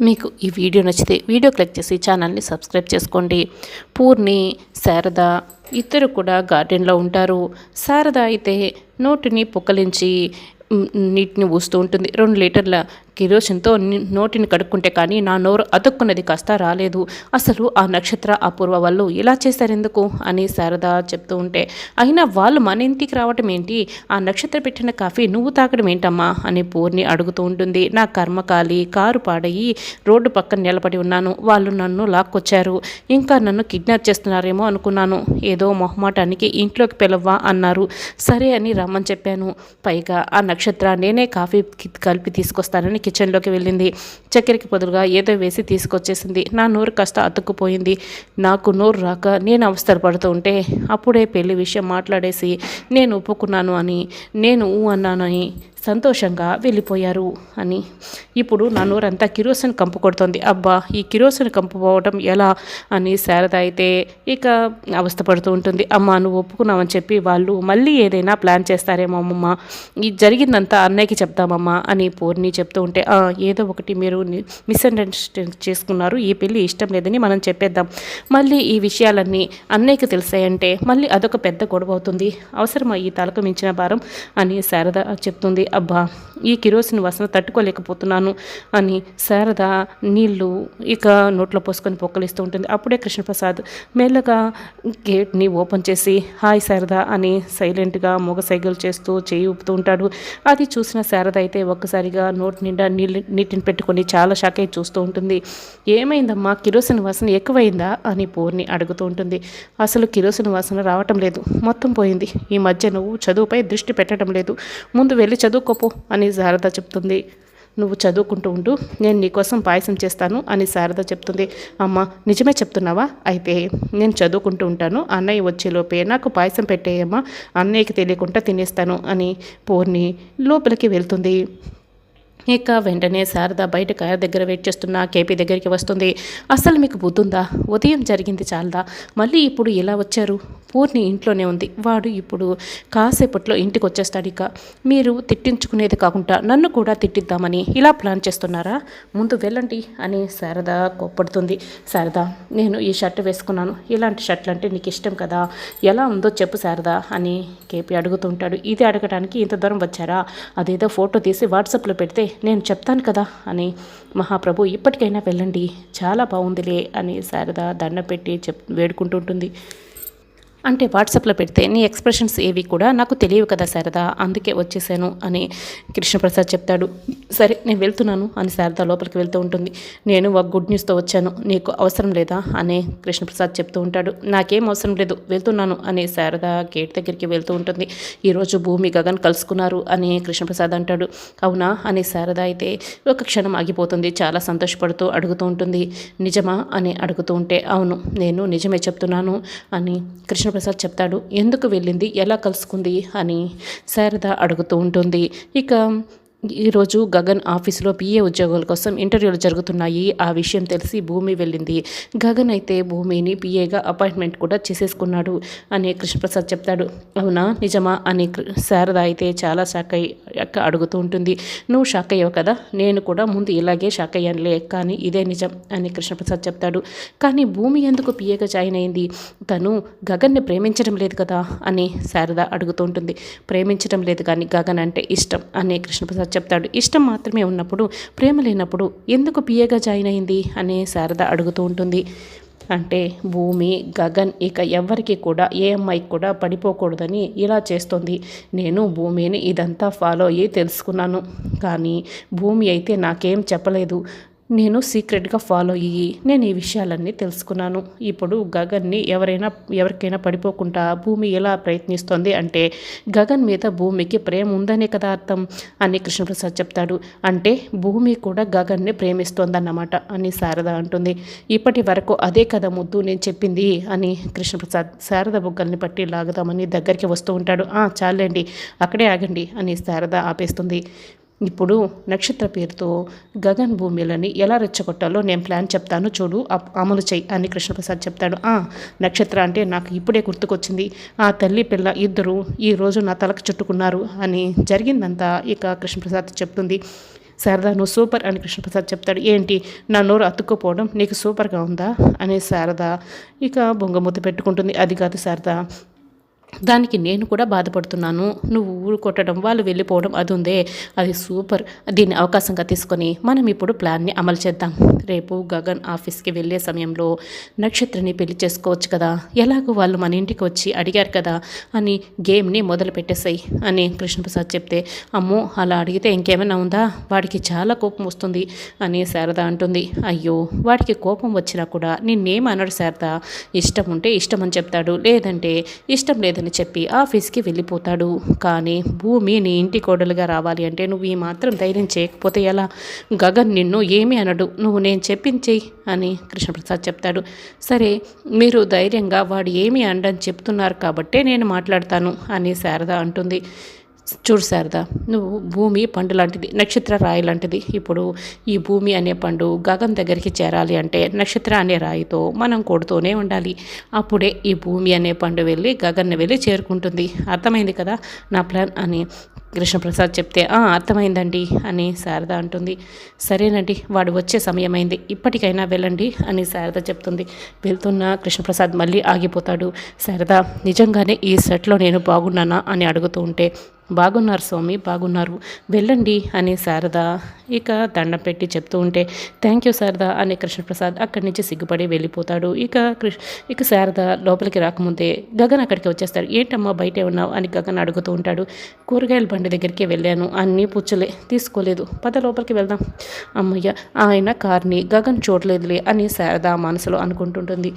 మీకు ఈ వీడియో నచ్చితే వీడియో క్లిక్ చేసి ఛానల్ని సబ్స్క్రైబ్ చేసుకోండి. పూర్ణి, శారద ఇద్దరు కూడా గార్డెన్లో ఉంటారు. శారద అయితే నోటిని పుక్కలించి నీటిని ఊస్తూ ఉంటుంది. 2 లీటర్ల కిరోసిన్తో నోటిని కడుక్కుంటే కానీ నా నోరు అతుక్కున్నది కాస్త రాలేదు. అసలు ఆ నక్షత్ర అపూర్వ వాళ్ళు ఇలా చేశారెందుకు అని శారద చెప్తూ ఉంటే, అయినా వాళ్ళు మన ఇంటికి రావటం ఏంటి, ఆ నక్షత్ర పెట్టిన కాఫీ నువ్వు తాగడం ఏంటమ్మా అని పూర్ణి అడుగుతూ ఉంటుంది. నా కర్మకాలి కారు పాడయి రోడ్డు పక్కన నిలబడి ఉన్నాను. వాళ్ళు నన్ను లాక్కొచ్చారు. ఇంకా నన్ను కిడ్నాప్ చేస్తున్నారేమో అనుకున్నాను. ఏదో మొహమాటానికి ఇంట్లోకి పిలవ్వా అన్నారు. సరే అని రమ్మని చెప్పాను. పైగా ఆ నక్షత్ర నేనే కాఫీ కలిపి తీసుకొస్తానని కిచెన్లోకి వెళ్ళింది. చక్కెరకి బదులుగా ఏదో వేసి తీసుకొచ్చేసింది. నా నోరు కాస్త అతుక్కుపోయింది. నాకు నోరు రాక నేను అవస్థలు పడుతూ ఉంటే అప్పుడే పెళ్లి విషయం మాట్లాడేసి నేను ఒప్పుకున్నాను అని నేను అన్నానని సంతోషంగా వెళ్ళిపోయారు అని. ఇప్పుడు నా నోరంతా కిరోసిన్ కంపు కొడుతుంది. అబ్బా, ఈ కిరోసిన్ కంపు పోవడం ఎలా అని శారద అయితే ఇక అవస్థపడుతూ ఉంటుంది. అమ్మ, నువ్వు ఒప్పుకున్నావని చెప్పి వాళ్ళు మళ్ళీ ఏదైనా ప్లాన్ చేస్తారేమో అమ్మమ్మ, ఈ జరిగిందంతా అన్నయ్యకి చెప్తామమ్మా అని పూర్ణి చెప్తూ ఉంటే, ఏదో ఒకటి మీరు మిస్అండర్స్టాండ్ చేసుకున్నారు, ఈ పెళ్ళి ఇష్టం లేదని మనం చెప్పేద్దాం. మళ్ళీ ఈ విషయాలన్నీ అన్నయ్యకి తెలిసాయంటే మళ్ళీ అదొక పెద్ద గొడవ అవుతుంది. అవసరమా ఈ తలకు మించిన భారం అని శారద చెప్తుంది. అబ్బా, ఈ కిరోసిన్ వాసన తట్టుకోలేకపోతున్నాను అని శారద నీళ్లు ఇక నోట్లో పోసుకొని పొక్కలిస్తూ ఉంటుంది. అప్పుడే కృష్ణప్రసాద్ మెల్లగా గేట్ని ఓపెన్ చేసి హాయ్ శారద అని సైలెంట్గా మొగ సైగలు చేస్తూ చేయి ఊపుతూ ఉంటాడు. అది చూసిన శారద అయితే ఒక్కసారిగా నోటి నిండా నీటిని పెట్టుకొని చాలా షాక్ అయి చూస్తూ ఉంటుంది. ఏమైందమ్మా, కిరోసిన్ వాసన ఎక్కువైందా అని పూర్ణి అడుగుతూ ఉంటుంది. అసలు కిరోసిన్ వాసన రావటం లేదు, మొత్తం పోయింది. ఈ మధ్య నువ్వు చదువుపై దృష్టి పెట్టడం లేదు, ముందు వెళ్ళి చదువుకోపో అని శారద చెప్తుంది. నువ్వు చదువుకుంటూ ఉంటూ నేను నీకోసం పాయసం చేస్తాను అని శారద చెప్తుంది. అమ్మ, నిజమే చెప్తున్నావా? అయితే నేను చదువుకుంటూ ఉంటాను, అన్నయ్య వచ్చేలోపే నాకు పాయసం పెట్టేయమ్మా, అన్నయ్యకి తెలియకుండా తినేస్తాను అని పూర్ణి లోపలికి వెళ్తుంది. ఇక వెంటనే శారద బయట కార్ దగ్గర వెయిట్ చేస్తున్న కేపీ దగ్గరికి వస్తుంది. అసలు మీకు బుద్ధుందా? ఉదయం జరిగింది చాలదా, మళ్ళీ ఇప్పుడు ఇలా వచ్చారు? పూర్ణి ఇంట్లోనే ఉంది, వాడు ఇప్పుడు కాసేపట్లో ఇంటికి వచ్చేస్తాడు. ఇక మీరు తిట్టించుకునేది కాకుండా నన్ను కూడా తిట్టిద్దామని ఇలా ప్లాన్ చేస్తున్నారా? ముందు వెళ్ళండి అని శారద కోప్పడుతుంది. శారద, నేను ఈ షర్ట్ వేసుకున్నాను, ఇలాంటి షర్ట్లు అంటే నీకు ఇష్టం కదా, ఎలా ఉందో చెప్పు శారద అని కేపీ అడుగుతుంటాడు. ఇది అడగడానికి ఇంత దూరం వచ్చారా? అదేదో ఫోటో తీసి వాట్సాప్లో పెడితే నేను చెప్తాను కదా అని. మహాప్రభు, ఇప్పటికైనా వెళ్ళండి, చాలా బాగుందిలే అని శారద దండ పెట్టి వేడుకుంటుంటుంది. అంటే వాట్సాప్లో పెడితే నీ ఎక్స్ప్రెషన్స్ ఏవి కూడా నాకు తెలియవు కదా శారదా, అందుకే వచ్చేసాను అని కృష్ణప్రసాద్ చెప్తాడు. సరే నేను వెళ్తున్నాను అని శారద లోపలికి వెళ్తూ ఉంటుంది. నేను ఒక గుడ్ న్యూస్తో వచ్చాను, నీకు అవసరం లేదా అని కృష్ణప్రసాద్ చెప్తూ ఉంటాడు. నాకేం అవసరం లేదు, వెళ్తున్నాను అని శారద గేట్ దగ్గరికి వెళ్తూ ఉంటుంది. ఈరోజు భూమి గగన్ కలుసుకున్నారు అని కృష్ణప్రసాద్ అంటాడు. అవునా అని శారద అయితే ఒక క్షణం ఆగిపోతుంది. చాలా సంతోషపడుతూ అడుగుతూ ఉంటుంది. నిజమా అని అడుగుతూ ఉంటే, అవును నేను నిజమే చెప్తున్నాను అని కృష్ణప్రసాద్ చెప్తాడు. ఎందుకు వెళ్ళింది, ఎలా కలుసుకుంది అని శారద అడుగుతూ ఉంటుంది. ఇక ఈరోజు గగన్ ఆఫీసులో పిఏ ఉద్యోగాల కోసం ఇంటర్వ్యూలు జరుగుతున్నాయి. ఆ విషయం తెలిసి భూమి వెళ్ళింది. గగన్ అయితే భూమిని పిఏగా అపాయింట్మెంట్ కూడా చేసేసుకున్నాడు అని కృష్ణప్రసాద్ చెప్తాడు. అవునా, నిజమా అని శారద అయితే చాలా షాక్ అయ్యాక అడుగుతూ ఉంటుంది. నువ్వు షాక్ అయ్యావు కదా, నేను కూడా ముందు ఇలాగే షాక్ అయ్యానులే, కానీ ఇదే నిజం అని కృష్ణప్రసాద్ చెప్తాడు. కానీ భూమి ఎందుకు పిఏగా జాయిన్ అయింది? తను గగన్ని ప్రేమించడం లేదు కదా అని శారద అడుగుతూ ఉంటుంది. ప్రేమించడం లేదు కానీ గగన్ అంటే ఇష్టం అని కృష్ణప్రసాద్ చెప్తాడు. ఇష్టం మాత్రమే ఉన్నప్పుడు, ప్రేమ లేనప్పుడు ఎందుకు పిఏగా జాయిన్ అయింది అని శారద అడుగుతూ ఉంటుంది. అంటే భూమి గగన్ ఇక ఎవరికి కూడా ఏ అమ్మాయికి కూడా పడిపోకూడదని ఇలా చేస్తుంది. నేను భూమిని ఇదంతా ఫాలో అయ్యి తెలుసుకున్నాను, కానీ భూమి అయితే నాకేం చెప్పలేదు. నేను సీక్రెట్గా ఫాలో అయ్యి నేను ఈ విషయాలన్నీ తెలుసుకున్నాను. ఇప్పుడు గగన్ని ఎవరికైనా పడిపోకుండా భూమి ఎలా ప్రయత్నిస్తోంది అంటే గగన్ మీద భూమికి ప్రేమ ఉందనే కదా అర్థం అని కృష్ణప్రసాద్ చెప్తాడు. అంటే భూమి కూడా గగన్ని ప్రేమిస్తోందన్నమాట అని శారద అంటుంది. ఇప్పటి వరకు అదే కదా ముద్దు నేను చెప్పింది అని కృష్ణప్రసాద్ శారద బుగ్గల్ని పట్టి లాగుదామని దగ్గరికి వస్తూ ఉంటాడు. చాలండి, అక్కడే ఆగండి అని శారద ఆపేస్తుంది. ఇప్పుడు నక్షత్ర పేరుతో గగన్ భూమిలని ఎలా రెచ్చగొట్టాలో నేను ప్లాన్ చెప్తాను, చూడు అమలు చెయ్యి అని కృష్ణప్రసాద్ చెప్తాడు. నక్షత్ర అంటే నాకు ఇప్పుడే గుర్తుకొచ్చింది. ఆ తల్లి పిల్ల ఇద్దరు ఈరోజు నా తలకు చుట్టుకున్నారు అని జరిగిందంతా ఇక కృష్ణప్రసాద్ చెప్తుంది. శారదా నువ్వు సూపర్ అని కృష్ణప్రసాద్ చెప్తాడు. ఏంటి నా నోరు అతుక్కుపోవడం నీకు సూపర్గా ఉందా అని శారద ఇక బొంగమూత పెట్టుకుంటుంది. అది కాదు శారదా, దానికి నేను కూడా బాధపడుతున్నాను. నువ్వు ఊరు కొట్టడం వాళ్ళు వెళ్ళిపోవడం అది ఉందే, అది సూపర్. దీన్ని అవకాశంగా తీసుకొని మనం ఇప్పుడు ప్లాన్ని అమలు చేద్దాం. రేపు గగన్ ఆఫీస్కి వెళ్ళే సమయంలో నక్షత్రని పెళ్లి చేసుకోవచ్చు కదా, ఎలాగో వాళ్ళు మన ఇంటికి వచ్చి అడిగారు కదా అని గేమ్ని మొదలు పెట్టేసాయి అని కృష్ణప్రసాద్ చెప్తే, అమ్మో అలా అడిగితే ఇంకేమైనా ఉందా, వాడికి చాలా కోపం వస్తుంది అని శారద అంటుంది. అయ్యో వాడికి కోపం వచ్చినా కూడా నిన్నేమన్నాడు శారద, ఇష్టం ఉంటే ఇష్టం అని చెప్తాడు, లేదంటే ఇష్టం లేదని చెప్పి ఆఫీస్కి వెళ్ళిపోతాడు. కానీ భూమి నీ ఇంటి కోడలుగా రావాలి అంటే నువ్వు ఈ మాత్రం ధైర్యం చేయకపోతే ఎలా, గగన్ నిన్ను ఏమీ అనడు, నువ్వు నేను చెప్పించేయి అని కృష్ణప్రసాద్ చెప్తాడు. సరే మీరు ధైర్యంగా వాడు ఏమీ అనడని చెప్తున్నారు కాబట్టే నేను మాట్లాడతాను అని శారద అంటుంది. చూడు శారద, నువ్వు భూమి పండు లాంటిది, నక్షత్ర రాయి లాంటిది. ఇప్పుడు ఈ భూమి అనే పండు గగన్ దగ్గరికి చేరాలి అంటే నక్షత్ర అనే రాయితో మనం కొడుతూనే ఉండాలి. అప్పుడే ఈ భూమి అనే పండు వెళ్ళి గగన్ని వెళ్ళి చేరుకుంటుంది. అర్థమైంది కదా నా ప్లాన్ అని కృష్ణప్రసాద్ చెప్తే, అర్థమైందండి అని శారద అంటుంది. సరేనండి వాడు వచ్చే సమయమైంది, ఇప్పటికైనా వెళ్ళండి అని శారద చెప్తుంది. వెళ్తున్న కృష్ణప్రసాద్ మళ్ళీ ఆగిపోతాడు. శారద నిజంగానే ఈ సెట్లో నేను బాగున్నానా అని అడుగుతూ ఉంటే, బాగున్నారు స్వామి బాగున్నారు, వెళ్ళండి అని శారద ఇక దండం పెట్టి చెప్తూ ఉంటే, థ్యాంక్ యూ శారద అని కృష్ణప్రసాద్ అక్కడి నుంచి సిగ్గుపడి వెళ్ళిపోతాడు. ఇక శారద లోపలికి రాకముందే గగన్ అక్కడికి వచ్చేస్తాడు. ఏంటమ్మా బయటే ఉన్నావు అని గగన్ అడుగుతూ ఉంటాడు. కూరగాయల బండి దగ్గరికి వెళ్ళాను, అన్నీ పుచ్చలే తీసుకోలేదు, పద లోపలికి వెళ్దాం. అమ్మయ్య ఆయన కార్ని గగన్ చూడలేదులే అని శారద మనసులో అనుకుంటుంటుంది.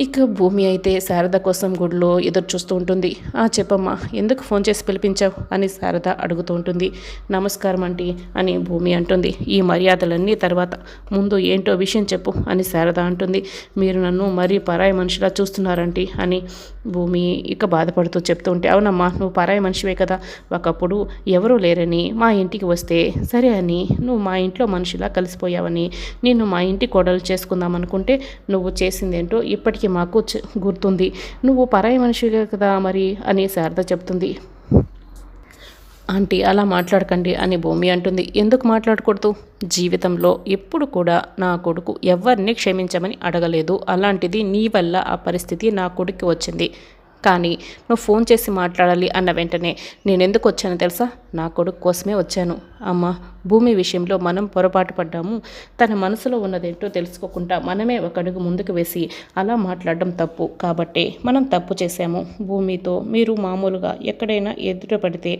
ఇక భూమి అయితే శారద కోసం గుడిలో ఎదురు చూస్తూ ఉంటుంది. చెప్పమ్మా ఎందుకు ఫోన్ చేసి పిలిపించావు అని శారద అడుగుతూ ఉంటుంది. నమస్కారం ఆంటీ అని భూమి అంటుంది. ఈ మర్యాదలన్నీ తర్వాత, ముందు ఏంటో విషయం చెప్పు అని శారద అంటుంది. మీరు నన్ను మరీ పరాయి మనిషిలా చూస్తున్నారంటీ అని భూమి ఇక బాధపడుతూ చెప్తూ ఉంటే, అవునమ్మా నువ్వు పరాయి మనిషివే కదా, ఒకప్పుడు ఎవరూ లేరని మా ఇంటికి వస్తే సరే అని నువ్వు మా ఇంట్లో మనిషిలా కలిసిపోయావని, నిన్ను మా ఇంటి కోడలు చేసుకుందాం అనుకుంటే నువ్వు చేసిందేంటో ఇప్పటికీ మాకు గుర్తుంది, నువ్వు పరాయి మనిషిగా కదా మరి అని శారద చెప్తుంది. ఆంటీ అలా మాట్లాడకండి అని భూమి అంటుంది. ఎందుకు మాట్లాడకూడదు, జీవితంలో ఎప్పుడు కూడా నా కొడుకు ఎవరిని క్షమించమని అడగలేదు, అలాంటిది నీ వల్ల ఆ పరిస్థితి నా కొడుకు వచ్చింది. కానీ నువ్వు ఫోన్ చేసి మాట్లాడాలి అన్న వెంటనే నేను ఎందుకు వచ్చానో తెలుసా, నా కొడుకు కోసమే వచ్చాను. అమ్మ భూమి విషయంలో మనం పొరపాటు పడ్డాము, తన మనసులో ఉన్నదేంటో తెలుసుకోకుండా మనమే ఒక అడుగు ముందుకు వేసి అలా మాట్లాడడం తప్పు, కాబట్టి మనం తప్పు చేశాము. భూమితో మీరు మామూలుగా ఎక్కడైనా ఎదురు పడితే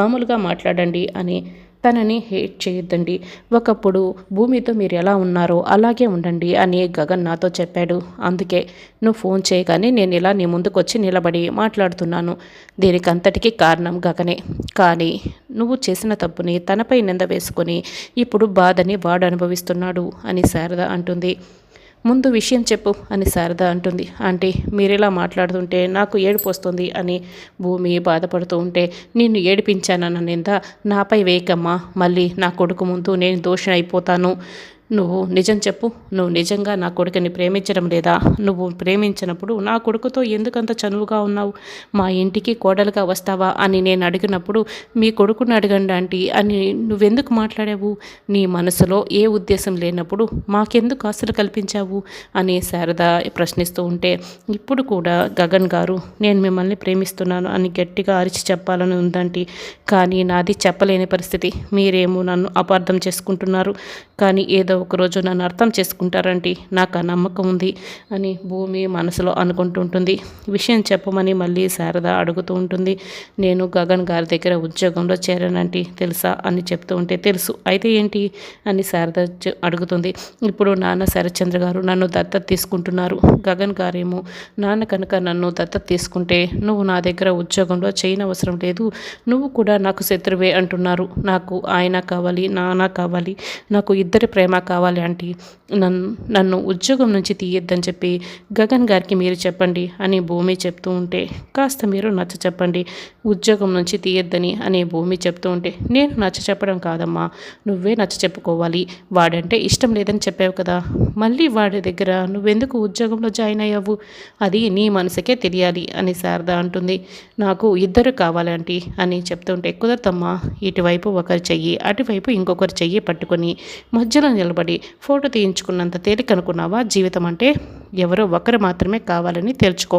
మామూలుగా మాట్లాడండి అని, తనని హేట్ చేయొద్దండి, ఒకప్పుడు భూమితో మీరు ఎలా ఉన్నారో అలాగే ఉండండి అని గగన్ నాతో చెప్పాడు. అందుకే నువ్వు ఫోన్ చేయగానే నేను ఇలా నీ ముందుకు వచ్చి నిలబడి మాట్లాడుతున్నాను. దీనికంతటికీ కారణం గగనే. కానీ నువ్వు చేసిన తప్పుని తనపై నింద వేసుకొని ఇప్పుడు బాధని వాడు అనుభవిస్తున్నాడు అని శారద అంటుంది. ముందు విషయం చెప్పు అని శారద అంటుంది. ఆంటీ మీరిలా మాట్లాడుతుంటే నాకు ఏడుపు వస్తుంది అని భూమి బాధపడుతూ ఉంటే, నిన్ను ఏడిపించానన్న నింద నాపై వేయకమ్మా, మళ్ళీ నా కొడుకు ముందు నేను దోషి అయిపోతాను. నువ్వు నిజం చెప్పు, నువ్వు నిజంగా నా కొడుకుని ప్రేమించడం లేదా, నువ్వు ప్రేమించినప్పుడు నా కొడుకుతో ఎందుకంత చనువుగా ఉన్నావు, మా ఇంటికి కోడలుగా వస్తావా అని నేను అడిగినప్పుడు మీ కొడుకుని అడగండి ఆంటీ అని నువ్వెందుకు మాట్లాడావు, నీ మనసులో ఏ ఉద్దేశం లేనప్పుడు మాకెందుకు ఆశలు కల్పించావు అని శారద ప్రశ్నిస్తూ ఉంటే, ఇప్పుడు కూడా గగన్ గారు నేను మిమ్మల్ని ప్రేమిస్తున్నాను అని గట్టిగా అరిచి చెప్పాలని ఉందంటీ, కానీ నాది చెప్పలేని పరిస్థితి, మీరేమో నన్ను అపార్థం చేసుకుంటున్నారు, కానీ ఏదో ఒకరోజు నన్ను అర్థం చేసుకుంటారంటే నాకు ఆ నమ్మకం ఉంది అని భూమి మనసులో అనుకుంటుంటుంది. విషయం చెప్పమని మళ్ళీ శారద అడుగుతూ ఉంటుంది. నేను గగన్ గారి దగ్గర ఉద్యోగంలో చేరానంటే తెలుసా అని చెప్తూ ఉంటే, తెలుసు అయితే ఏంటి అని శారద అడుగుతుంది. ఇప్పుడు నాన్న శరత్చంద్ర గారు నన్ను దత్తత తీసుకుంటున్నారు, గగన్ గారేమో నాన్న కనుక నన్ను దత్తత తీసుకుంటే నువ్వు నా దగ్గర ఉద్యోగంలో చేయనవసరం లేదు, నువ్వు కూడా నాకు శత్రువే అంటున్నారు. నాకు ఆయన కావాలి, నాన్న కావాలి, నాకు ఇద్దరి ప్రేమ కావాలి ఆంటీ. నన్ను ఉద్యోగం నుంచి తీయొద్దని చెప్పి గగన్ గారికి మీరు చెప్పండి అని భూమి చెప్తూ ఉంటే, కాస్త మీరు నచ్చ చెప్పండి, ఉద్యోగం నుంచి తీయొద్దని అని భూమి చెప్తూ ఉంటే, నేను నచ్చ చెప్పడం కాదమ్మా, నువ్వే నచ్చ చెప్పుకోవాలి. వాడంటే ఇష్టం లేదని చెప్పావు కదా, మళ్ళీ వాడి దగ్గర నువ్వెందుకు ఉద్యోగంలో జాయిన్ అయ్యావు? అది నీ మనసుకే తెలియాలి అని శారద అంటుంది. నాకు ఇద్దరు కావాలి ఆంటీ అని చెప్తుంటే, కుదరదమ్మా, ఇటువైపు ఒకరి చెయ్యి అటువైపు ఇంకొకరి చెయ్యి పట్టుకొని మధ్యలో నిలబడి ఫోటో తీయించుకున్నంత తేలిక అనుకున్నావా జీవితం అంటే? ఎవరో ఒకరు మాత్రమే కావాలని తెలుసుకో,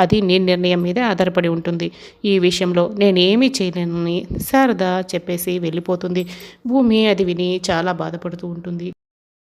అది నీ నిర్ణయం మీదే ఆధారపడి ఉంటుంది. ఈ విషయంలో నేనేమీ చేయలేనని శారద చెప్పేసి వెళ్ళిపోతుంది. భూమి అది విని చాలా బాధపడుతూ ఉంటుంది.